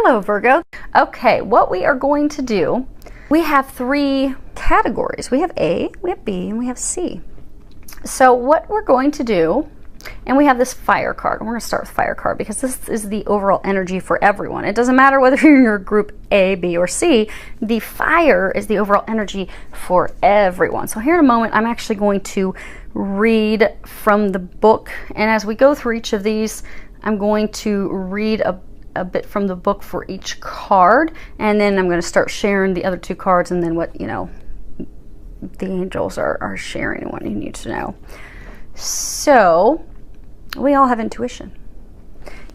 Hello, Virgo. Okay, what we are going to do, we have 3 categories. We have A, we have B, and we have C. So what we're going to do, and we have this fire card. We're going to start with fire card because this is the overall energy for everyone. It doesn't matter whether you're in your group A, B, or C. The fire is the overall energy for everyone. So here in a moment, I'm actually going to read from the book. And as we go through each of these, I'm going to read a bit from the book for each card. And then I'm going to start sharing the other 2 cards and then what, you know, the angels are sharing and what you need to know. So we all have intuition.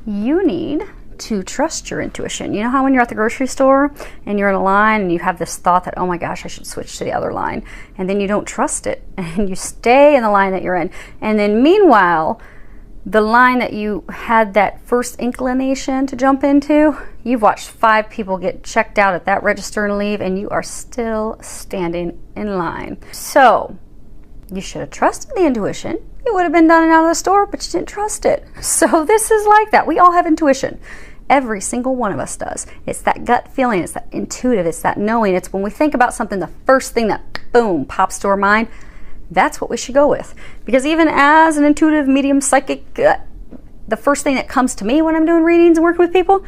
You need to trust your intuition. You know how when you're at the grocery store and you're in a line and you have this thought that, oh my gosh, I should switch to the other line, and then you don't trust it and you stay in the line that you're in, and then meanwhile the line that you had that first inclination to jump into, you've watched 5 people get checked out at that register and leave, and you are still standing in line. So you should have trusted the intuition. You would have been done and out of the store, but you didn't trust it. So this is like that. We all have intuition. Every single one of us does. It's that gut feeling. It's that intuitive. It's that knowing. It's when we think about something, the first thing that, boom, pops to our mind. That's what we should go with. Because even as an intuitive, medium, psychic, the first thing that comes to me when I'm doing readings and working with people,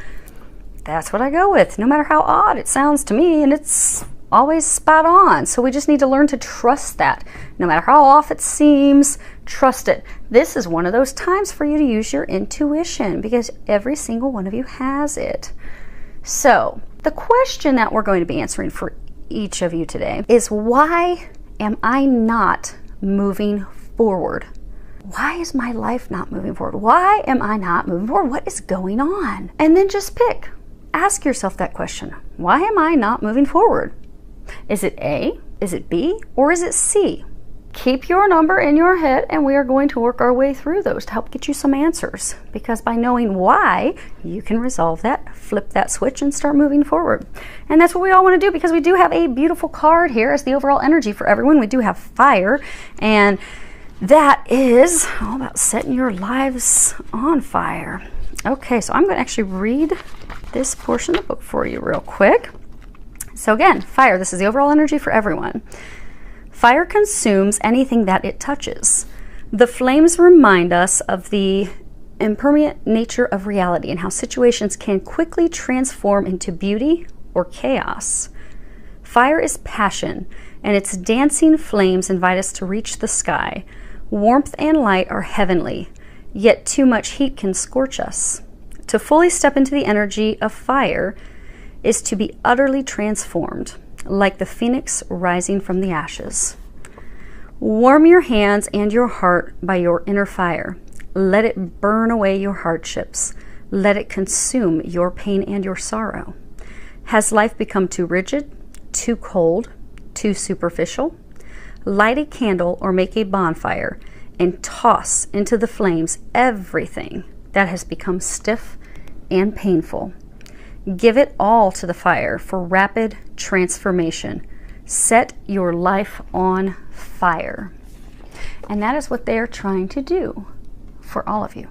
that's what I go with. No matter how odd it sounds to me, and it's always spot on. So we just need to learn to trust that. No matter how off it seems, trust it. This is one of those times for you to use your intuition because every single one of you has it. So the question that we're going to be answering for each of you today is, why am I not moving forward? Why is my life not moving forward? Why am I not moving forward? What is going on? And then just pick. Ask yourself that question. Why am I not moving forward? Is it A? Is it B? Or is it C? Keep your number in your head, and we are going to work our way through those to help get you some answers. Because by knowing why, you can resolve that, flip that switch, and start moving forward. And that's what we all want to do, because we do have a beautiful card here as the overall energy for everyone. We do have fire, and that is all about setting your lives on fire. Okay, so I'm going to actually read this portion of the book for you real quick. So again, fire, this is the overall energy for everyone. Fire consumes anything that it touches. The flames remind us of the impermanent nature of reality and how situations can quickly transform into beauty or chaos. Fire is passion, and its dancing flames invite us to reach the sky. Warmth and light are heavenly, yet too much heat can scorch us. To fully step into the energy of fire is to be utterly transformed, like the phoenix rising from the ashes. Warm your hands and your heart by your inner fire. Let it burn away your hardships. Let it consume your pain and your sorrow. Has life become too rigid, too cold, too superficial? Light a candle or make a bonfire and toss into the flames everything that has become stiff and painful. Give it all to the fire for rapid transformation. Set your life on fire. And that is what they are trying to do for all of you.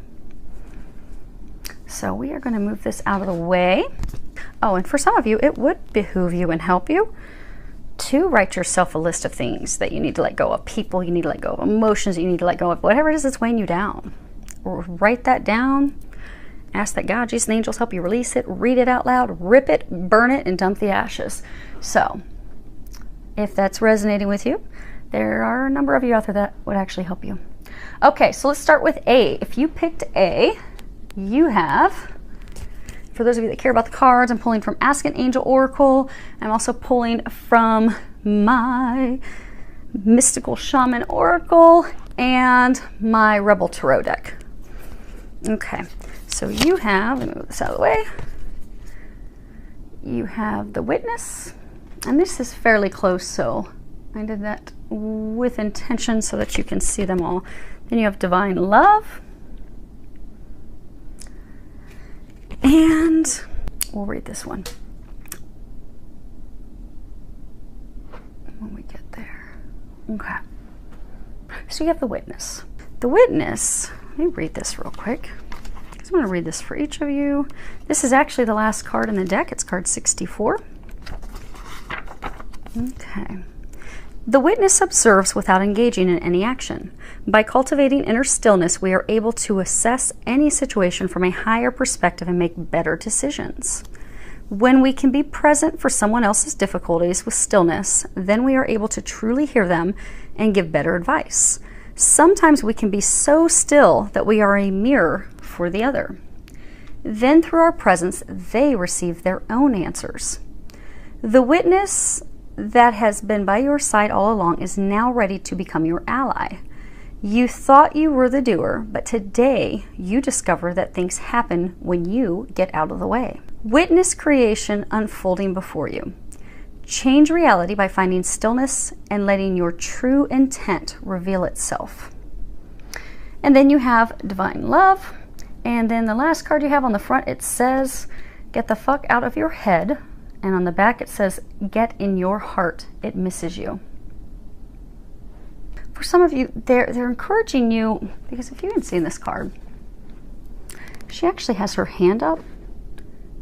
So we are going to move this out of the way. Oh, and for some of you, it would behoove you and help you to write yourself a list of things that you need to let go of, people you need to let go of, emotions that you need to let go of, whatever it is that's weighing you down. Or write that down. Ask that God, Jesus, and angels help you release it, read it out loud, rip it, burn it, and dump the ashes. So, if that's resonating with you, there are a number of you out there that would actually help you. Okay, so let's start with A. If you picked A, you have, for those of you that care about the cards, I'm pulling from Ask an Angel Oracle. I'm also pulling from my Mystical Shaman Oracle and my Rebel Tarot deck. Okay. So you have, let me move this out of the way, you have the Witness, and this is fairly close, so I did that with intention so that you can see them all. Then you have Divine Love, and we'll read this one when we get there. Okay, so you have the Witness. The Witness, let me read this real quick. I'm going to read this for each of you. This is actually the last card in the deck. It's card 64. Okay. The witness observes without engaging in any action. By cultivating inner stillness, we are able to assess any situation from a higher perspective and make better decisions. When we can be present for someone else's difficulties with stillness, then we are able to truly hear them and give better advice. Sometimes we can be so still that we are a mirror for the other. Then through our presence, they receive their own answers. The witness that has been by your side all along is now ready to become your ally. You thought you were the doer, but today you discover that things happen when you get out of the way. Witness creation unfolding before you. Change reality by finding stillness and letting your true intent reveal itself. And then you have divine love. And then the last card you have on the front, it says, get the fuck out of your head. And on the back it says, get in your heart, it misses you. For some of you, they're encouraging you, because if you haven't seen this card, she actually has her hand up.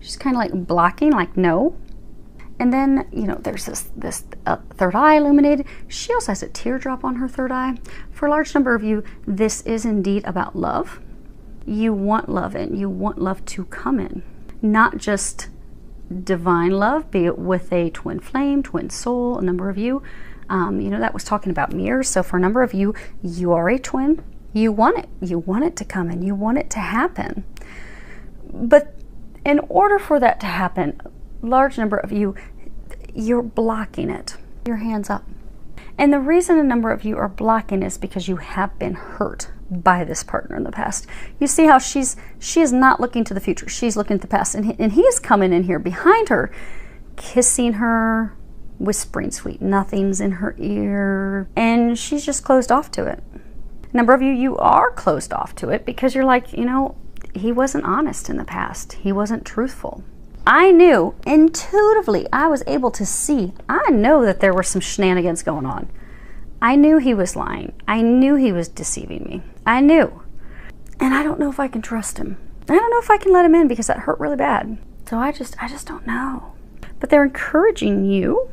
She's kind of like blocking, like no. And then, you know, there's this third eye illuminated. She also has a teardrop on her third eye. For a large number of you, this is indeed about love. You want love in. You want love to come in. Not just divine love, be it with a twin flame, twin soul. A number of you, you know, that was talking about mirrors. So for a number of you, you are a twin. You want it. You want it to come in. You want it to happen. But in order for that to happen, large number of you, you're blocking it. Your hands up. And the reason a number of you are blocking is because you have been hurt by this partner in the past. You see how she is not looking to the future. She's looking to the past. And he is coming in here behind her, kissing her, whispering sweet nothings in her ear. And she's just closed off to it. A number of you, you are closed off to it because you're like, you know, he wasn't honest in the past. He wasn't truthful. I knew intuitively, I was able to see, I know that there were some shenanigans going on. I knew he was lying. I knew he was deceiving me. I knew. And I don't know if I can trust him. I don't know if I can let him in because that hurt really bad. So I just don't know. But they're encouraging you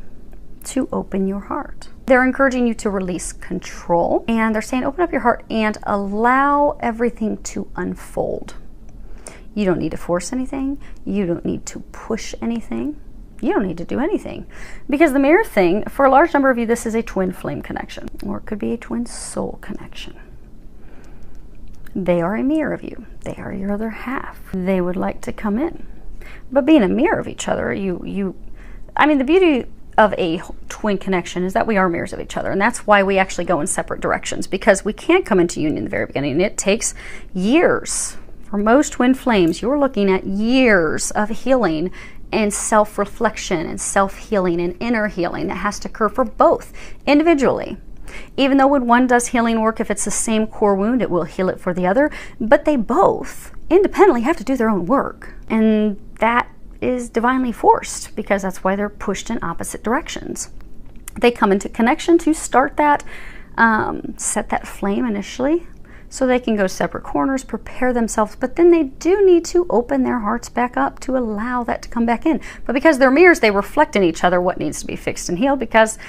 to open your heart. They're encouraging you to release control. And they're saying open up your heart and allow everything to unfold. You don't need to force anything. You don't need to push anything. You don't need to do anything. Because the mirror thing, for a large number of you, this is a twin flame connection. Or it could be a twin soul connection. They are a mirror of you. They are your other half. They would like to come in. But being a mirror of each other, I mean, the beauty of a twin connection is that we are mirrors of each other. And that's why we actually go in separate directions. Because we can't come into union in the very beginning. It takes years. For most twin flames, you're looking at years of healing and self-reflection and self-healing and inner healing that has to occur for both individually. Even though when one does healing work, if it's the same core wound, it will heal it for the other. But they both independently have to do their own work. And that is divinely forced because that's why they're pushed in opposite directions. They come into connection to start that, set that flame initially, so they can go separate corners, prepare themselves, but then they do need to open their hearts back up to allow that to come back in. But because they're mirrors, they reflect in each other what needs to be fixed and healed because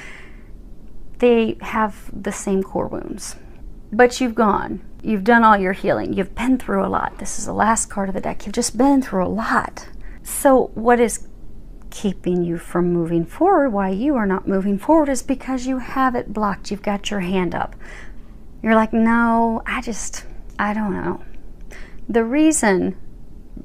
they have the same core wounds. But you've done all your healing. You've been through a lot. This is the last card of the deck. You've just been through a lot. So what is keeping you from moving forward, why you are not moving forward, is because you have it blocked. You've got your hand up. You're like, no, I don't know. The reason,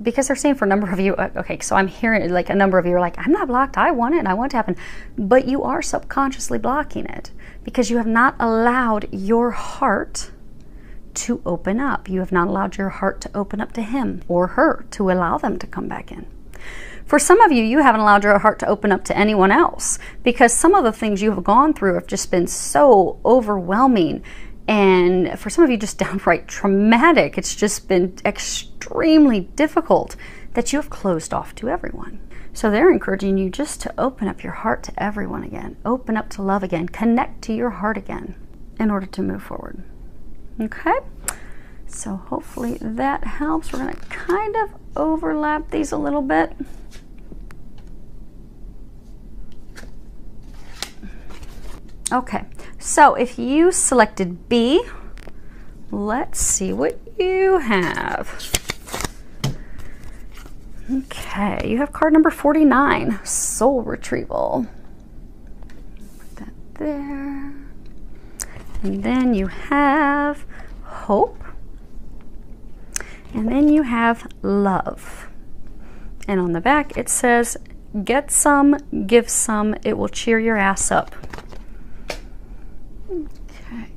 because they're saying for a number of you, okay, so I'm hearing like a number of you are like, I'm not blocked, I want it, and I want it to happen. But you are subconsciously blocking it because you have not allowed your heart to open up. You have not allowed your heart to open up to him or her to allow them to come back in. For some of you, you haven't allowed your heart to open up to anyone else because some of the things you have gone through have just been so overwhelming. And for some of you, just downright traumatic. It's just been extremely difficult that you have closed off to everyone. So they're encouraging you just to open up your heart to everyone again. Open up to love again. Connect to your heart again in order to move forward. Okay? So hopefully that helps. We're going to kind of overlap these a little bit. Okay, so if you selected B, let's see what you have. Okay, you have card number 49, Soul Retrieval. Put that there. And then you have Hope. And then you have Love. And on the back it says, get some, give some, it will cheer your ass up. Okay,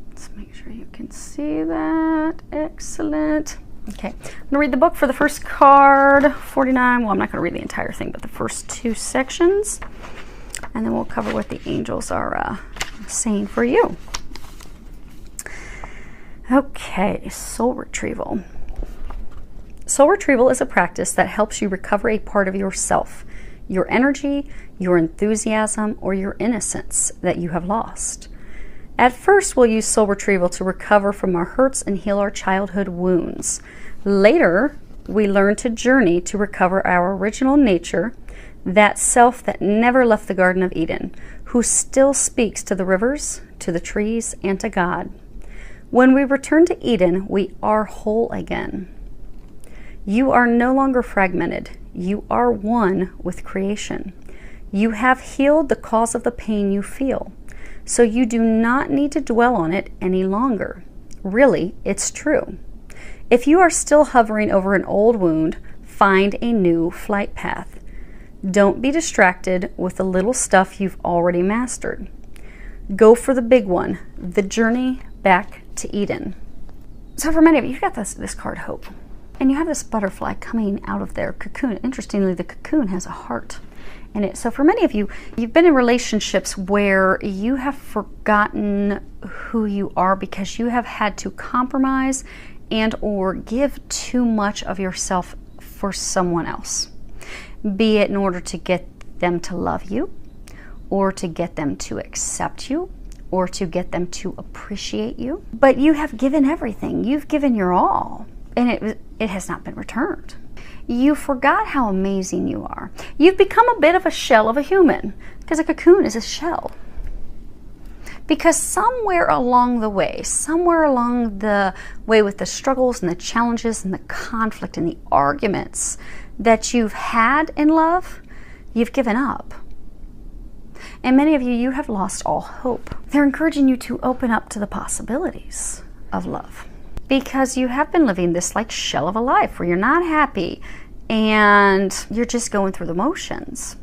let's make sure you can see that. Excellent. Okay, I'm going to read the book for the first card, 49. Well, I'm not going to read the entire thing, but the first 2 sections. And then we'll cover what the angels are saying for you. Okay, Soul Retrieval. Soul Retrieval is a practice that helps you recover a part of yourself, your energy, your enthusiasm, or your innocence that you have lost. At first, we'll use Soul Retrieval to recover from our hurts and heal our childhood wounds. Later, we learn to journey to recover our original nature, that self that never left the Garden of Eden, who still speaks to the rivers, to the trees, and to God. When we return to Eden, we are whole again. You are no longer fragmented. You are one with creation. You have healed the cause of the pain you feel, so you do not need to dwell on it any longer. Really, it's true. If you are still hovering over an old wound, find a new flight path. Don't be distracted with the little stuff you've already mastered. Go for the big one, the journey back to Eden. So for many of you, you've got this card, Hope. And you have this butterfly coming out of their cocoon. Interestingly, the cocoon has a heart in it. So for many of you, you've been in relationships where you have forgotten who you are because you have had to compromise and or give too much of yourself for someone else. Be it in order to get them to love you, or to get them to accept you, or to get them to appreciate you. But you have given everything. You've given your all, and it has not been returned. You forgot how amazing you are. You've become a bit of a shell of a human, because a cocoon is a shell. Because somewhere along the way with the struggles and the challenges and the conflict and the arguments that you've had in love, you've given up. And many of you, you have lost all hope. They're encouraging you to open up to the possibilities of love, because you have been living this like shell of a life where you're not happy and you're just going through the motions.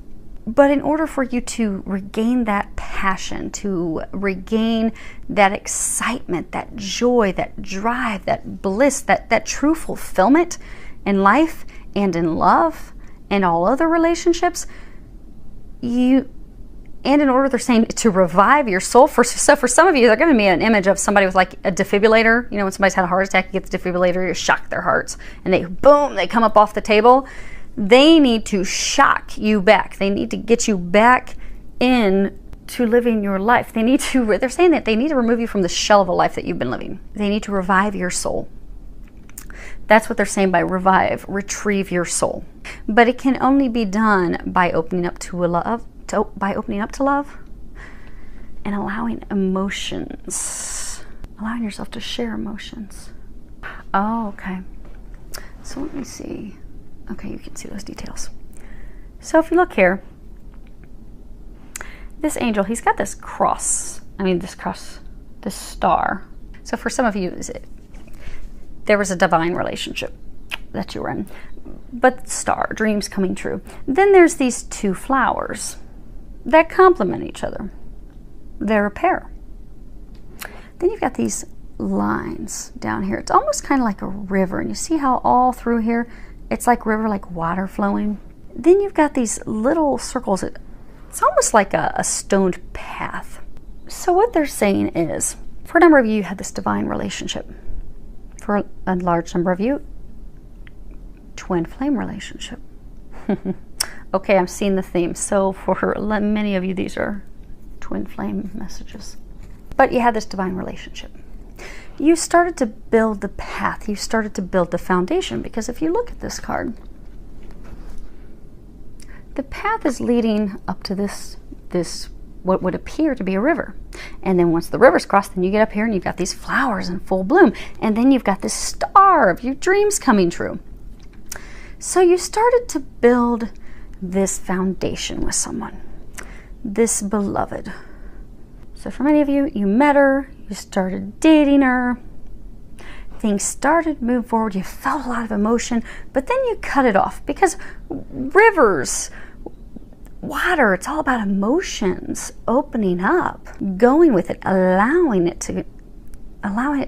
But in order for you to regain that passion, to regain that excitement, that joy, that drive, that bliss, that true fulfillment in life and in love and all other relationships, and in order, they're saying, to revive your soul. So for some of you, they're giving me an image of somebody with like a defibrillator. You know, when somebody's had a heart attack, you get the defibrillator, you shock their hearts, and they come up off the table. They need to shock you back. They need to get you back in to living your life. They're saying that they need to remove you from the shell of a life that you've been living. They need to revive your soul. That's what they're saying by revive, retrieve your soul. But it can only be done by opening up to love. By opening up to love and allowing emotions, allowing yourself to share emotions. Oh, okay. So let me see. Okay, you can see those details. So if you look here, this angel, he's got this cross. This star. So for some of you, there was a divine relationship that you were in, but star, dreams coming true. Then there's these 2 flowers that complement each other. They're a pair. Then you've got these lines down here. It's almost kind of like a river, and you see how all through here it's like river, like water flowing. Then you've got these little circles. It's almost like a stoned path. So what they're saying is, for a number of you, you had this divine relationship. For a large number of you, twin flame relationship. Okay, I'm seeing the theme. So for many of you, these are twin flame messages. But you had this divine relationship. you started to build the path. You started to build the foundation, because if you look at this card, the path is leading up to this what would appear to be a river. And then once the river's crossed, then you get up here and you've got these flowers in full bloom. And then you've got this star of your dreams coming true. So you started to build this foundation with someone, this beloved. So for many of you, you met her, you started dating her, things started to move forward, you felt a lot of emotion, but then you cut it off, because rivers, water, it's all about emotions, opening up, going with it, allowing it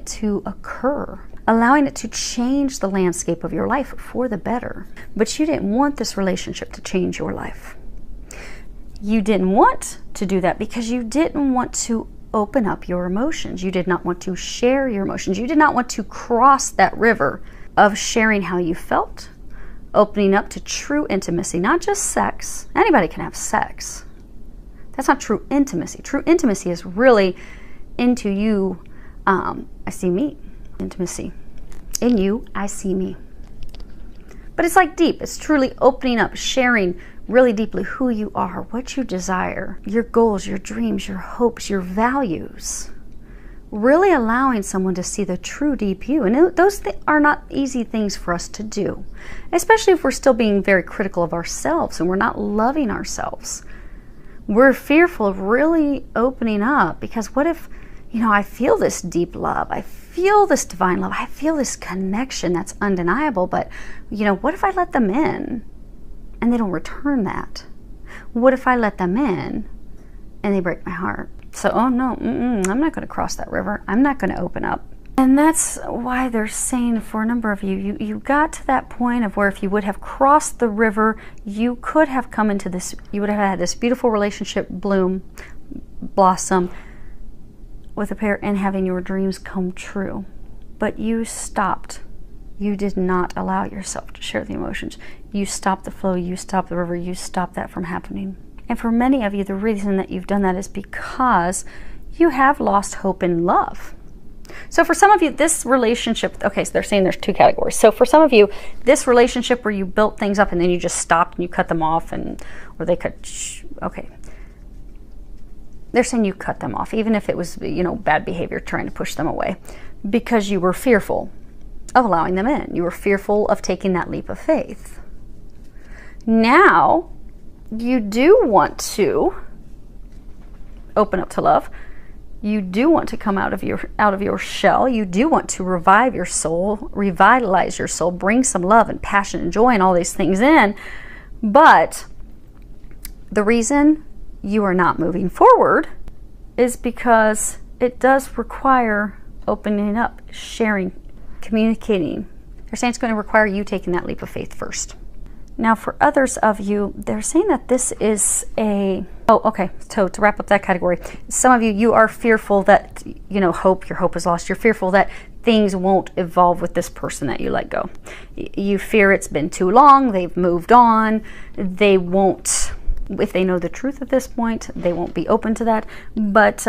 to occur, allowing it to change the landscape of your life for the better. But you didn't want this relationship to change your life. You didn't want to do that because you didn't want to open up your emotions. You did not want to share your emotions. You did not want to cross that river of sharing how you felt, opening up to true intimacy, not just sex. Anybody can have sex. That's not true intimacy. True intimacy is really into you, I see me. Intimacy. In you, I see me. But it's like deep. It's truly opening up, sharing really deeply who you are, what you desire, your goals, your dreams, your hopes, your values. Really allowing someone to see the true deep you. And those are not easy things for us to do, especially if we're still being very critical of ourselves and we're not loving ourselves. We're fearful of really opening up, because what if, I feel this deep love, I feel this divine love, I feel this connection that's undeniable, but what if I let them in and they don't return that? What if I let them in and they break my heart? So, oh no, I'm not going to cross that river. I'm not going to open up. And that's why they're saying, for a number of you, you got to that point of where if you would have crossed the river, you could have come into this, you would have had this beautiful relationship bloom, blossom with a pair, and having your dreams come true. But you stopped. You did not allow yourself to share the emotions. You stopped the flow, you stopped the river, you stopped that from happening. And for many of you, the reason that you've done that is because you have lost hope in love. So for some of you, this relationship, okay, so they're saying there's two categories. So for some of you, this relationship where you built things up and then you just stopped and you cut them off, or they cut, okay. They're saying you cut them off, even if it was, bad behavior, trying to push them away, because you were fearful of allowing them in. You were fearful of taking that leap of faith. Now, you do want to open up to love. You do want to come out of your shell. You do want to revive your soul, revitalize your soul, bring some love and passion and joy and all these things in. But the reason you are not moving forward is because it does require opening up, sharing, communicating. They're saying it's going to require you taking that leap of faith first. Now, for others of you, they're saying that this is so to wrap up that category, some of you, you are fearful that, your hope is lost. You're fearful that things won't evolve with this person that you let go. You fear it's been too long, they've moved on, they won't, if they know the truth at this point, they won't be open to that, but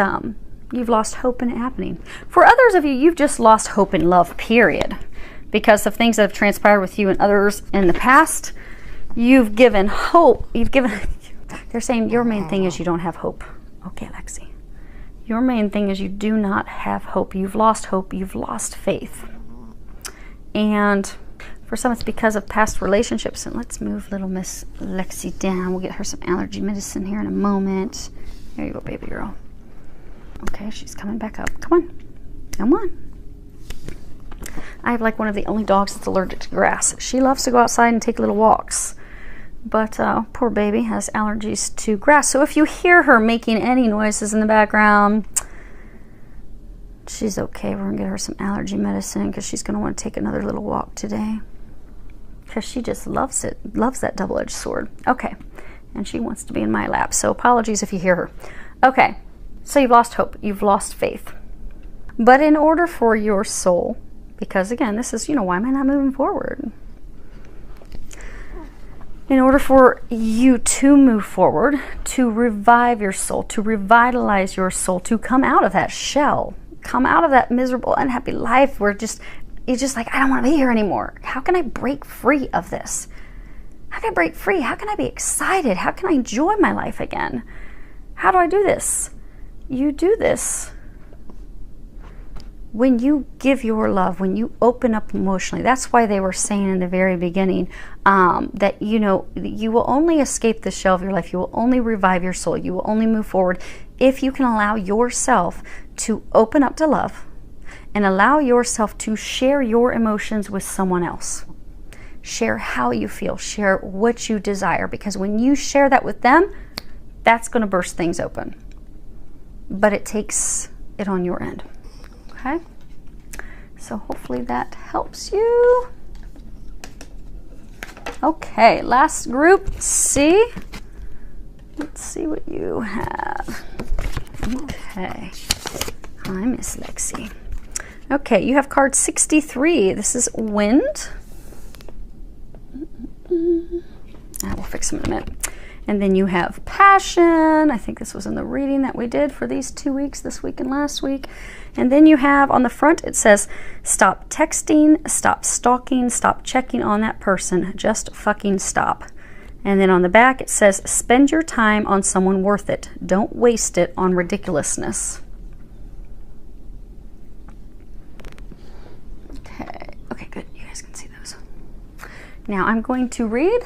you've lost hope in it happening. For others of you, you've just lost hope in love, period, because of things that have transpired with you and others in the past. You've given hope. They're saying your main thing is you don't have hope. Okay, Lexi. Your main thing is you do not have hope. You've lost hope. You've lost faith. And for some, it's because of past relationships. And let's move little Miss Lexi down. We'll get her some allergy medicine here in a moment. There you go, baby girl. Okay, she's coming back up. Come on. Come on. I have like one of the only dogs that's allergic to grass. She loves to go outside and take little walks. But poor baby has allergies to grass. So if you hear her making any noises in the background, she's okay. We're going to get her some allergy medicine because she's going to want to take another little walk today. Because she just loves it. Loves that double-edged sword. Okay. And she wants to be in my lap. So apologies if you hear her. Okay. So you've lost hope. You've lost faith. But in order for your soul, because again, this is, why am I not moving forward? In order for you to move forward, to revive your soul, to revitalize your soul, to come out of that shell, come out of that miserable, unhappy life where you're just like, I don't want to be here anymore. How can I break free of this? How can I break free? How can I be excited? How can I enjoy my life again? How do I do this? You do this when you give your love, when you open up emotionally. That's why they were saying in the very beginning that, you know, you will only escape the shell of your life. You will only revive your soul. You will only move forward if you can allow yourself to open up to love and allow yourself to share your emotions with someone else. Share how you feel, share what you desire, because when you share that with them, that's going to burst things open. But it takes it on your end. Okay? So hopefully that helps you. Okay, last group, C. Let's see what you have. Okay. Hi, Miss Lexi. Okay, you have card 63. This is wind. We'll fix them in a minute. And then you have passion. I think this was in the reading that we did for these 2 weeks, this week and last week. And then you have on the front, it says, stop texting, stop stalking, stop checking on that person. Just fucking stop. And then on the back, it says, spend your time on someone worth it. Don't waste it on ridiculousness. Okay, good. You guys can see those. Now I'm going to read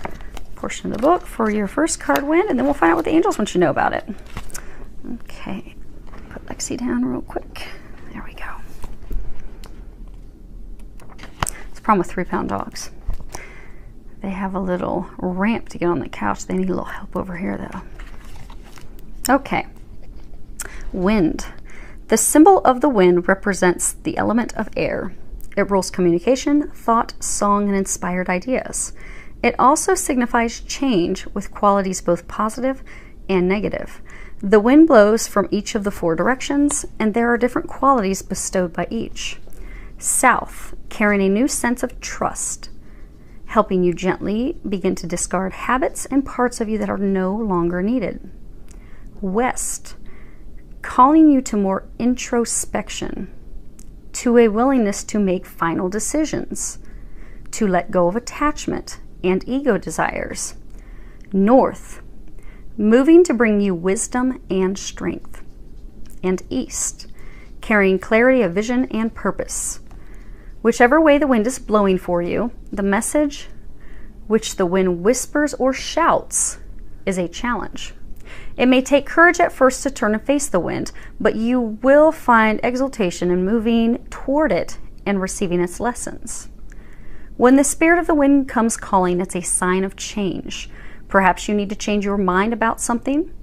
a portion of the book for your first card wind, and then we'll find out what the angels want you to know about it. Okay, put Lexi down real quick. There we go. It's a problem with 3-pound dogs. They have a little ramp to get on the couch. They need a little help over here though. Okay, wind. The symbol of the wind represents the element of air. It rules communication, thought, song, and inspired ideas. It also signifies change with qualities both positive and negative. The wind blows from each of the 4 directions, and there are different qualities bestowed by each. South, carrying a new sense of trust, helping you gently begin to discard habits and parts of you that are no longer needed. West, calling you to more introspection, to a willingness to make final decisions, to let go of attachment and ego desires. North, moving to bring you wisdom and strength. And east, carrying clarity of vision and purpose. Whichever way the wind is blowing for you, the message which the wind whispers or shouts is a challenge. It may take courage at first to turn and face the wind, but you will find exultation in moving toward it and receiving its lessons. When the spirit of the wind comes calling, it's a sign of change. Perhaps you need to change your mind about something.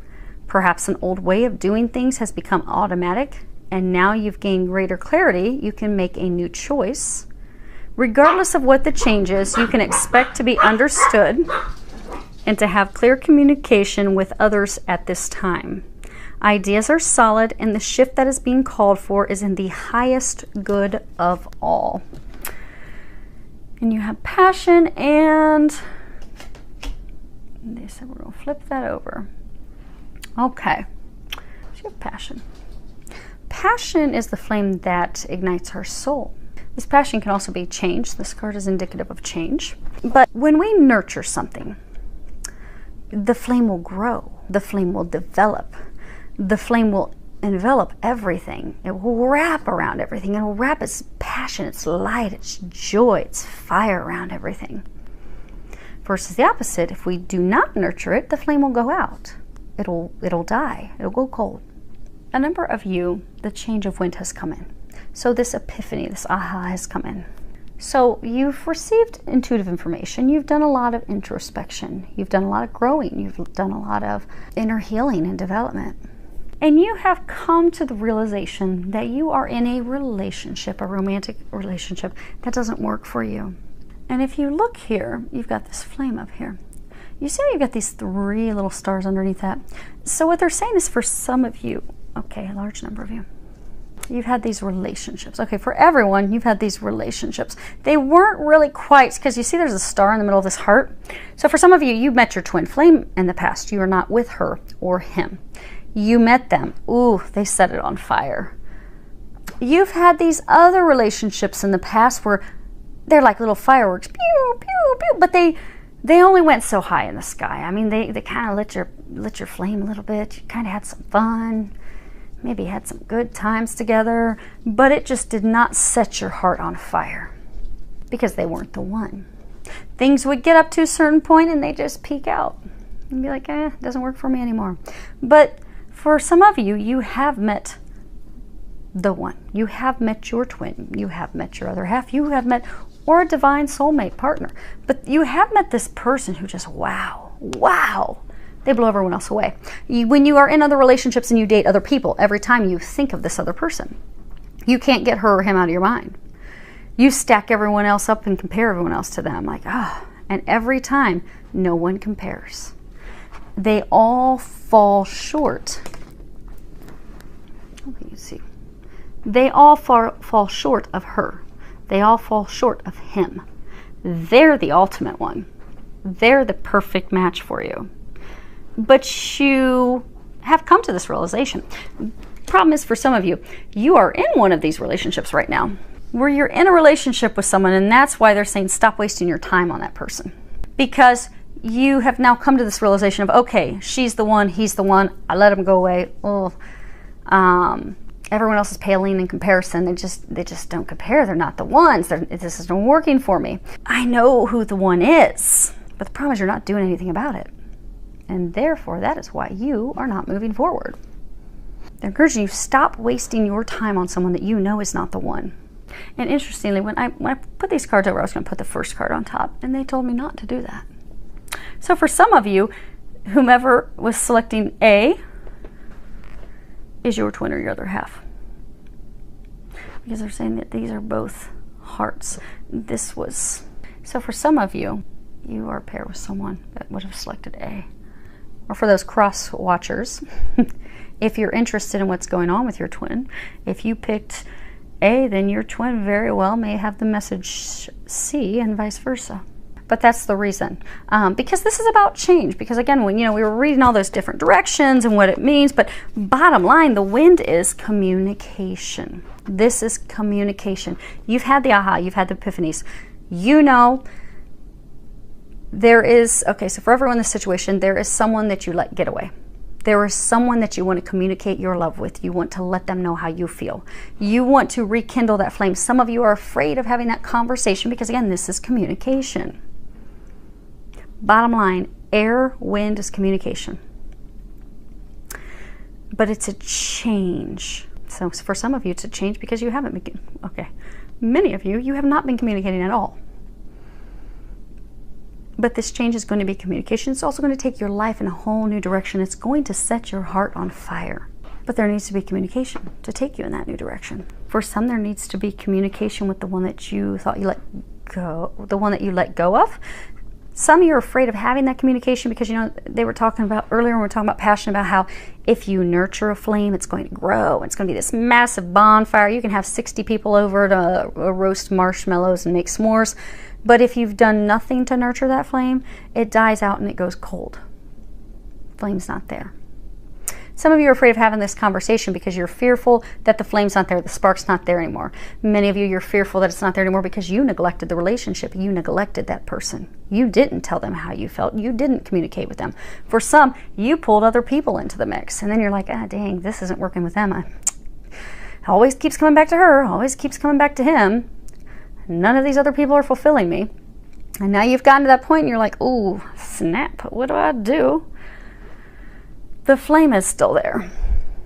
Perhaps an old way of doing things has become automatic, and now you've gained greater clarity, you can make a new choice. Regardless of what the change is, you can expect to be understood and to have clear communication with others at this time. Ideas are solid, and the shift that is being called for is in the highest good of all. And you have passion, and they said we're going to flip that over. Okay, so you have passion. Passion is the flame that ignites our soul. This passion can also be change. This card is indicative of change. But when we nurture something, the flame will grow, the flame will develop, the flame will envelop everything. It will wrap around everything. It will wrap its passion, its light, its joy, its fire around everything. Versus the opposite, if we do not nurture it, the flame will go out. It'll die. It'll go cold. A number of you, the change of wind has come in. So this epiphany, this aha has come in. So you've received intuitive information. You've done a lot of introspection. You've done a lot of growing. You've done a lot of inner healing and development. And you have come to the realization that you are in a relationship, a romantic relationship, that doesn't work for you. And if you look here, you've got this flame up here. You see how you've got these 3 little stars underneath that? So what they're saying is for some of you, okay, a large number of you, you've had these relationships. Okay, for everyone, you've had these relationships. They weren't really quite, because you see there's a star in the middle of this heart. So for some of you, you met your twin flame in the past. You are not with her or him. You met them. Ooh, they set it on fire. you've had these other relationships in the past where they're like little fireworks, pew, pew, pew, but they only went so high in the sky. I mean, they kind of lit your flame a little bit. You kind of had some fun, maybe had some good times together, but it just did not set your heart on fire because they weren't the one. Things would get up to a certain point and they just peak out and be like, it doesn't work for me anymore. But for some of you, you have met the one. You have met your twin. You have met your other half. You have met, or a divine soulmate partner. But you have met this person who just, wow, they blow everyone else away. When you are in other relationships and you date other people, every time you think of this other person, you can't get her or him out of your mind. You stack everyone else up and compare everyone else to them. Like, and every time, no one compares. They all fall short. Let me see. They all fall short of her. They all fall short of him. They're the ultimate one. They're the perfect match for you. But you have come to this realization. Problem is, for some of you, you are in one of these relationships right now where you're in a relationship with someone, and that's why they're saying stop wasting your time on that person. Because you have now come to this realization of, okay, she's the one, he's the one, I let him go away. Everyone else is paling in comparison. They just don't compare. They're not the ones. This isn't working for me. I know who the one is, but the problem is you're not doing anything about it. And therefore, that is why you are not moving forward. They're encouraging you, stop wasting your time on someone that you know is not the one. And interestingly, when I put these cards over, I was going to put the first card on top, and they told me not to do that. So for some of you, whomever was selecting A is your twin or your other half. Because they're saying that these are both hearts. So for some of you, you are paired with someone that would have selected A. Or for those cross watchers, if you're interested in what's going on with your twin, if you picked A, then your twin very well may have the message C and vice versa. But that's the reason, because this is about change. Because again, when we were reading all those different directions and what it means, but bottom line, the wind is communication. This is communication. You've had the aha, you've had the epiphanies. There is, okay, so for everyone in this situation, there is someone that you let get away. There is someone that you want to communicate your love with. You want to let them know how you feel. You want to rekindle that flame. Some of you are afraid of having that conversation because, again, this is communication. Bottom line, air, wind is communication. But it's a change. So for some of you, it's a change because you haven't been, many of you, you have not been communicating at all. But this change is going to be communication. It's also going to take your life in a whole new direction. It's going to set your heart on fire. But there needs to be communication to take you in that new direction. For some, there needs to be communication with the one that you thought you let go, the one that you let go of. Some of you are afraid of having that communication because, they were talking about earlier when we were talking about passion, about how if you nurture a flame, it's going to grow. It's going to be this massive bonfire. You can have 60 people over to roast marshmallows and make s'mores. But if you've done nothing to nurture that flame, it dies out and it goes cold. Flame's not there. Some of you are afraid of having this conversation because you're fearful that the flame's not there, the spark's not there anymore. Many of you, you're fearful that it's not there anymore because you neglected the relationship. You neglected that person. You didn't tell them how you felt. You didn't communicate with them. For some, you pulled other people into the mix. And then you're like, dang, this isn't working with them. Always keeps coming back to her, always keeps coming back to him. None of these other people are fulfilling me. And now you've gotten to that point and you're like, ooh, snap, what do I do? The flame is still there.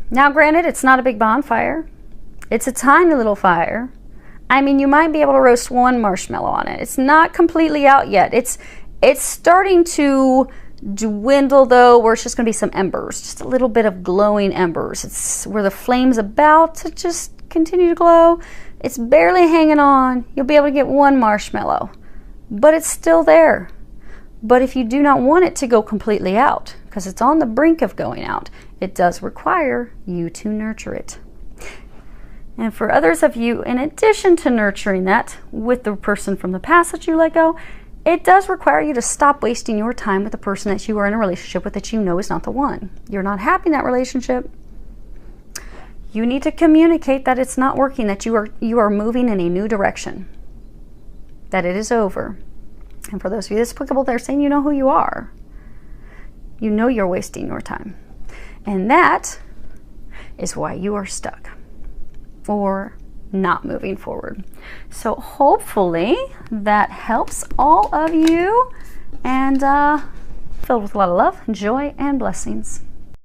Now, granted, it's not a big bonfire. It's a tiny little fire. I mean, you might be able to roast one marshmallow on it. It's not completely out yet. It's starting to dwindle, though, where it's just going to be some embers, just a little bit of glowing embers. It's where the flame's about to just continue to glow. It's barely hanging on. You'll be able to get one marshmallow, but it's still there. But if you do not want it to go completely out, because it's on the brink of going out, it does require you to nurture it. And for others of you, in addition to nurturing that with the person from the past that you let go, it does require you to stop wasting your time with the person that you are in a relationship with that you know is not the one. You're not happy in that relationship. You need to communicate that it's not working, that you are moving in a new direction, that it is over. And for those of you that's applicable, they're saying you know who you are. You know you're wasting your time. And that is why you are stuck or not moving forward. So hopefully that helps all of you, and filled with a lot of love, joy, and blessings.